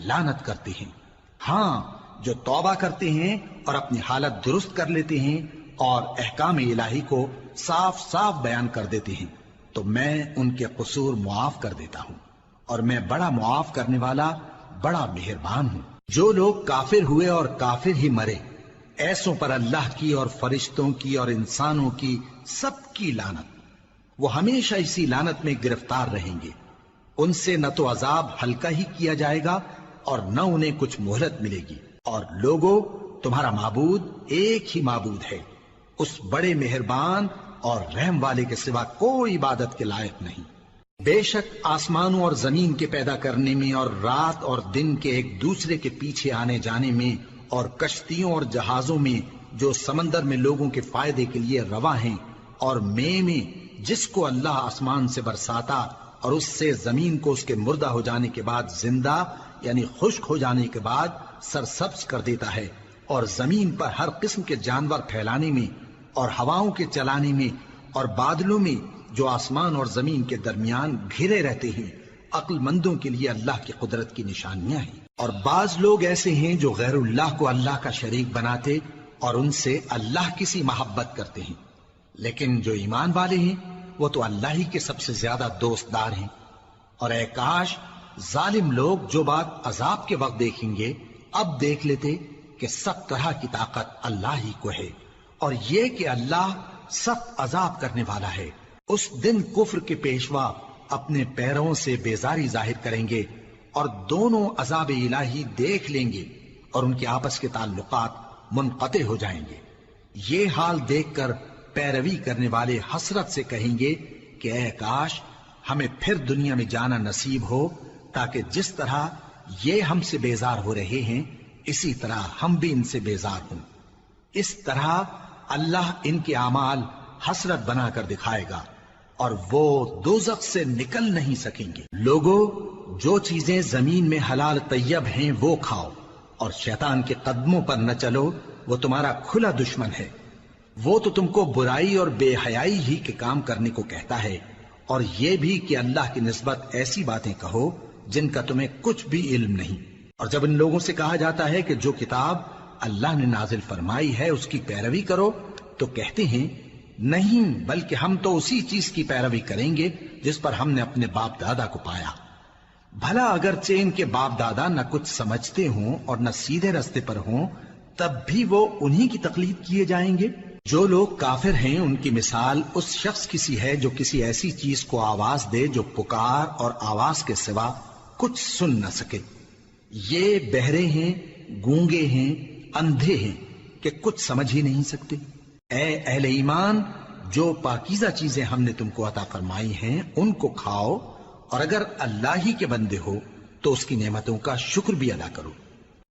لعنت کرتے ہیں۔ ہاں، جو توبہ کرتے ہیں اور اپنی حالت درست کر لیتے ہیں اور احکام الہی کو صاف صاف بیان کر دیتے ہیں تو میں ان کے قصور معاف کر دیتا ہوں، اور میں بڑا معاف کرنے والا، بڑا مہربان ہوں۔ جو لوگ کافر ہوئے اور کافر ہی مرے، ایسوں پر اللہ کی اور فرشتوں کی اور انسانوں کی سب کی لعنت، وہ ہمیشہ اسی لعنت میں گرفتار رہیں گے۔ ان سے نہ تو عذاب ہلکا ہی کیا جائے گا اور نہ انہیں کچھ مہلت ملے گی۔ اور لوگوں، تمہارا معبود ایک ہی معبود ہے، اس بڑے مہربان اور رحم والے کے سوا کوئی عبادت کے لائق نہیں۔ بے شک آسمانوں اور زمین کے پیدا کرنے میں اور رات اور دن کے ایک دوسرے کے پیچھے آنے جانے میں اور کشتیوں اور جہازوں میں جو سمندر میں لوگوں کے فائدے کے لیے رواں ہیں، اور میں جس کو اللہ آسمان سے برساتا اور اس سے زمین کو اس کے مردہ ہو جانے کے بعد زندہ یعنی خشک ہو جانے کے بعد سرسبز کر دیتا ہے، اور زمین پر ہر قسم کے جانور پھیلانے میں اور ہواؤں کے چلانے میں اور بادلوں میں جو آسمان اور زمین کے درمیان گھرے رہتے ہیں، عقل مندوں کے لیے اللہ کی قدرت کی نشانیاں ہیں۔ اور بعض لوگ ایسے ہیں جو غیر اللہ کو اللہ کا شریک بناتے اور ان سے اللہ کی سی محبت کرتے ہیں، لیکن جو ایمان والے ہیں وہ تو اللہ ہی کے سب سے زیادہ دوست دار ہیں۔ اور اے کاش ظالم لوگ جو بات عذاب کے وقت دیکھیں گے اب دیکھ لیتے کہ سب طرح کی طاقت اللہ ہی کو ہے، اور یہ کہ اللہ سخت عذاب کرنے والا ہے۔ اس دن کفر کے پیشوا اپنے پیروں سے بیزاری ظاہر کریں گے اور دونوں عذاب الہی دیکھ لیں گے اور ان کے آپس کے تعلقات منقطع ہو جائیں گے۔ یہ حال دیکھ کر پیروی کرنے والے حسرت سے کہیں گے کہ اے کاش ہمیں پھر دنیا میں جانا نصیب ہو، تاکہ جس طرح یہ ہم سے بیزار ہو رہے ہیں اسی طرح ہم بھی ان سے بیزار ہوں۔ اس طرح اللہ ان کے اعمال حسرت بنا کر دکھائے گا اور وہ دوزخ سے نکل نہیں سکیں گے۔ لوگوں، جو چیزیں زمین میں حلال طیب ہیں وہ کھاؤ، اور شیطان کے قدموں پر نہ چلو، وہ تمہارا کھلا دشمن ہے۔ وہ تو تم کو برائی اور بے حیائی ہی کے کام کرنے کو کہتا ہے، اور یہ بھی کہ اللہ کی نسبت ایسی باتیں کہو جن کا تمہیں کچھ بھی علم نہیں۔ اور جب ان لوگوں سے کہا جاتا ہے کہ جو کتاب اللہ نے نازل فرمائی ہے اس کی پیروی کرو، تو کہتے ہیں نہیں، بلکہ ہم تو اسی چیز کی پیروی کریں گے جس پر ہم نے اپنے باپ دادا کو پایا۔ بھلا اگرچہ ان کے باپ دادا نہ کچھ سمجھتے ہوں اور نہ سیدھے رستے پر ہوں، تب بھی وہ انہی کی تقلید کیے جائیں گے۔ جو لوگ کافر ہیں ان کی مثال اس شخص کی سی ہے جو کسی ایسی چیز کو آواز دے جو پکار اور آواز کے سوا کچھ سن نہ سکے۔ یہ بہرے ہیں، گونگے ہیں، اندھے ہیں کہ کچھ سمجھ ہی نہیں سکتے۔ اے اہل ایمان، جو پاکیزہ چیزیں ہم نے تم کو عطا فرمائی ہیں ان کو کھاؤ، اور اگر اللہ ہی کے بندے ہو تو اس کی نعمتوں کا شکر بھی ادا کرو۔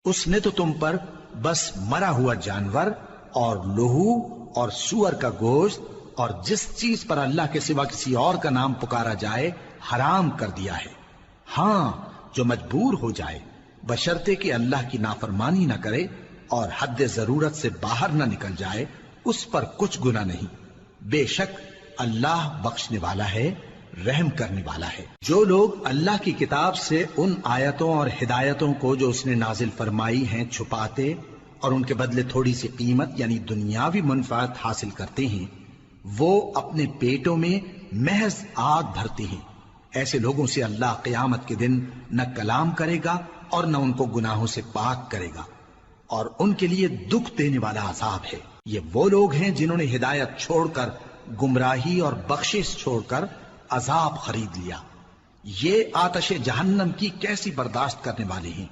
اس نے تو تم پر بس مرا ہوا جانور اور لہو اور سور کا گوشت اور جس چیز پر اللہ کے سوا کسی اور کا نام پکارا جائے حرام کر دیا ہے۔ ہاں، جو مجبور ہو جائے بشرطے کہ اللہ کی نافرمانی نہ کرے اور حد ضرورت سے باہر نہ نکل جائے، اس پر کچھ گناہ نہیں۔ بے شک اللہ بخشنے والا ہے، رحم کرنے والا ہے۔ جو لوگ اللہ کی کتاب سے ان آیتوں اور ہدایتوں کو جو اس نے نازل فرمائی ہیں چھپاتے اور ان کے بدلے تھوڑی سی قیمت یعنی دنیاوی منفعت حاصل کرتے ہیں، وہ اپنے پیٹوں میں محض آگ بھرتے ہیں۔ ایسے لوگوں سے اللہ قیامت کے دن نہ کلام کرے گا اور نہ ان کو گناہوں سے پاک کرے گا، اور ان کے لیے دکھ دینے والا عذاب ہے۔ یہ وہ لوگ ہیں جنہوں نے ہدایت چھوڑ کر گمراہی اور بخشش چھوڑ کر عذاب خرید لیا۔ یہ آتش جہنم کی کیسی برداشت کرنے والے ہیں۔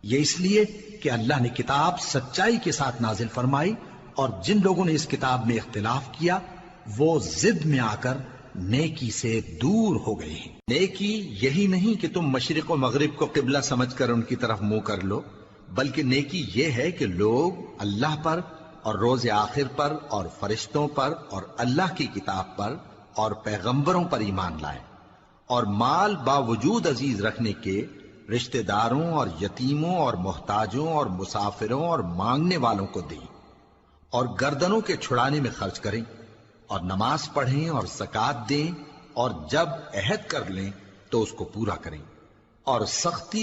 یہ اس لیے کہ اللہ نے کتاب سچائی کے ساتھ نازل فرمائی، اور جن لوگوں نے اس کتاب میں اختلاف کیا وہ ضد میں آ کر نیکی سے دور ہو گئے ہیں۔ نیکی یہی نہیں کہ تم مشرق و مغرب کو قبلہ سمجھ کر ان کی طرف منہ کر لو، بلکہ نیکی یہ ہے کہ لوگ اللہ پر اور روز آخر پر اور فرشتوں پر اور اللہ کی کتاب پر اور پیغمبروں پر ایمان لائیں، اور مال باوجود عزیز رکھنے کے رشتہ داروں اور یتیموں اور محتاجوں اور مسافروں اور مانگنے والوں کو دیں، اور گردنوں کے چھڑانے میں خرچ کریں، اور نماز پڑھیں اور زکوٰۃ دیں، اور جب عہد کر لیں تو اس کو پورا کریں، اور سختی